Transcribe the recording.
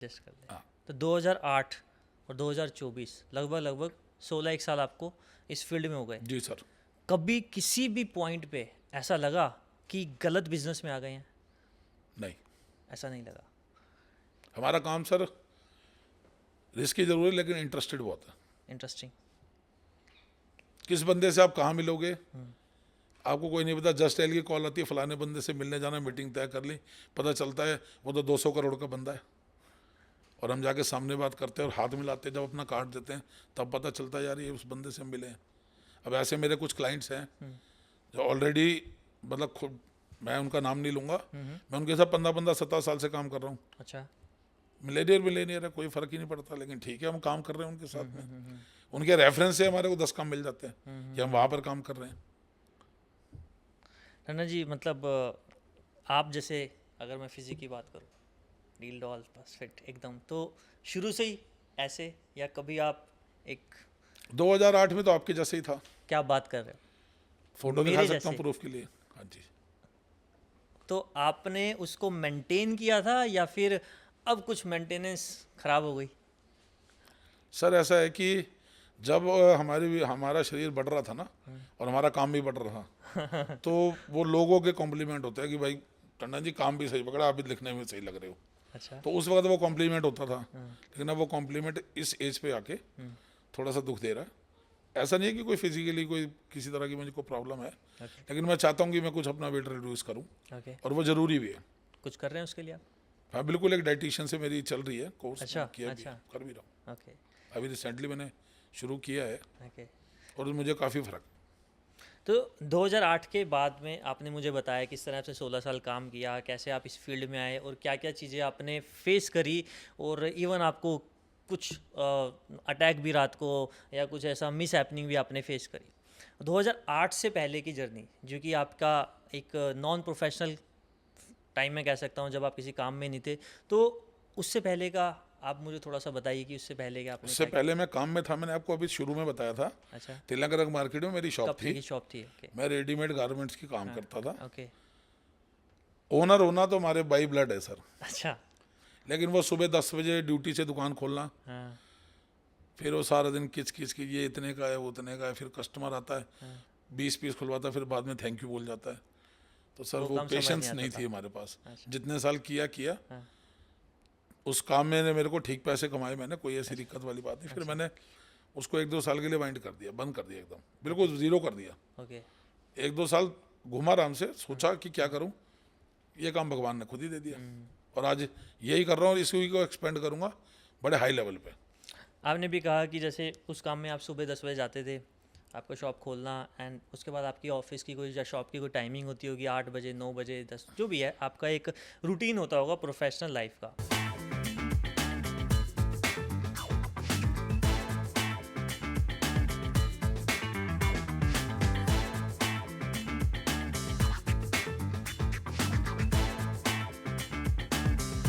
Adjust कर ले। हाँ। तो 2008 और 2024 लगभग 16 एक साल आपको इस फील्ड में हो गए। जी सर। कभी किसी भी पॉइंट पे ऐसा लगा कि गलत बिजनेस में आ गए हैं? नहीं, ऐसा नहीं लगा। हमारा काम सर रिस्क की जरूर है, लेकिन इंटरेस्टेड बहुत है। इंटरेस्टिंग। किस बंदे से आप कहाँ मिलोगे आपको कोई नहीं पता। जस्ट एल की कॉल आती है, फलाने बंदे से मिलने जाना, मीटिंग तय कर ली, पता चलता है वो तो 200 करोड़ का बंदा है, और हम जाके सामने बात करते हैं और हाथ मिलाते हैं, जब अपना कार्ड देते हैं तब पता चलता है यार ये उस बंदे से हम मिले हैं। अब ऐसे मेरे कुछ क्लाइंट्स हैं जो ऑलरेडी, मतलब खुद, मैं उनका नाम नहीं लूँगा, मैं उनके साथ 15-15, 17 साल से काम कर रहा हूँ। अच्छा। मिलेनियर है, कोई फ़र्क ही नहीं पड़ता, लेकिन ठीक है हम काम कर रहे हैं उनके साथ में। उनके रेफरेंस से हमारे को 10 काम मिल जाते हैं कि हम वहाँ पर काम कर रहे हैं। रन्ना जी, मतलब आप जैसे, अगर मैं फिजिक की बात करूँ, डील डॉल परफेक्ट एकदम, तो शुरू से ही ऐसे, या कभी आप एक, 2008 में तो आपके जैसे ही था। क्या बात कर रहे हो, फोटो मेरे दिखा सकता जैसे? हूँ प्रूफ के लिए। हाँ जी। तो आपने उसको मेंटेन किया था या फिर अब कुछ मेंटेनेंस खराब हो गई? सर ऐसा है कि जब हमारा शरीर बढ़ रहा था ना, और हमारा काम भी बढ़ रहा था, तो वो लोगों के कॉम्प्लीमेंट होते हैं कि भाई टंडन जी काम भी सही पकड़ा, आप भी लिखने में सही लग रहे हो। अच्छा। तो उस वक्त वो कॉम्प्लीमेंट होता था, लेकिन अब वो कॉम्प्लीमेंट इस एज पे आके थोड़ा सा दुख दे रहा है। ऐसा नहीं है कि कोई फिजिकली कोई किसी तरह की मुझे कोई प्रॉब्लम है, लेकिन मैं चाहता हूँ कि मैं कुछ अपना वेट रिड्यूस करूँ, ओके। और वो ज़रूरी भी है। कुछ कर रहे हैं उसके लिए आप? हाँ बिल्कुल, एक डाइटिशियन से मेरी चल रही है कोर्स, अच्छा, किया भी अच्छा। है, कर भी रहा हूँ। ओके। अभी रिसेंटली मैंने शुरू किया है, ओके। और मुझे काफ़ी फ़र्क। तो 2008 के बाद में आपने मुझे बताया किस तरह से 16 साल काम किया, कैसे आप इस फील्ड में आए और क्या क्या चीज़ें आपने फेस करी, और इवन आपको कुछ अटैक भी रात को या कुछ ऐसा मिस हैपनिंग भी आपने फेस करी। 2008 से पहले की जर्नी, जो कि आपका एक नॉन प्रोफेशनल टाइम में कह सकता हूँ, जब आप किसी काम में नहीं थे, तो उससे पहले का आप मुझे थोड़ा सा बताइए कि उससे पहले का आपने उससे क्या पहले मैं काम में था, मैंने आपको अभी शुरू में बताया था। किया? अच्छा। तिलक मार्केट में मेरी शॉप कब थी। की शॉप थी? ओके। मैं रेडीमेड गारमेंट्स की काम हाँ। करता था। ओके। ओनर होना तो हमारे बाई ब्लड है सर, अच्छा। लेकिन वो सुबह 10 बजे ड्यूटी से दुकान खोलना, हाँ। फिर वो सारा दिन किच किच की, ये इतने का है वो उतने का है, फिर कस्टमर आता है 20 पीस खुलवाता है, फिर बाद में थैंक यू बोल जाता है। तो सर वो काम समझ पेशेंस आता नहीं था। थी हमारे पास। अच्छा। जितने साल किया हाँ। उस काम में ने मेरे को ठीक पैसे कमाए मैंने, कोई ऐसी दिक्कत वाली बात नहीं। फिर मैंने उसको 1-2 साल के लिए वाइंड कर दिया, बंद कर दिया, एकदम बिल्कुल ज़ीरो कर दिया। ओके। 1-2 साल घुमा आराम से, सोचा कि क्या करूं, ये काम भगवान ने खुद ही दे दिया, और आज यही कर रहा हूँ और इसी को एक्सपेंड करूंगा बड़े हाई लेवल पे। आपने भी कहा कि जैसे उस काम में आप सुबह 10 बजे जाते थे, आपका शॉप खोलना, एंड उसके बाद आपकी ऑफिस की कोई या शॉप की कोई टाइमिंग होती होगी, 8 बजे, 9 बजे, 10, जो भी है, आपका एक रूटीन होता होगा प्रोफेशनल लाइफ का।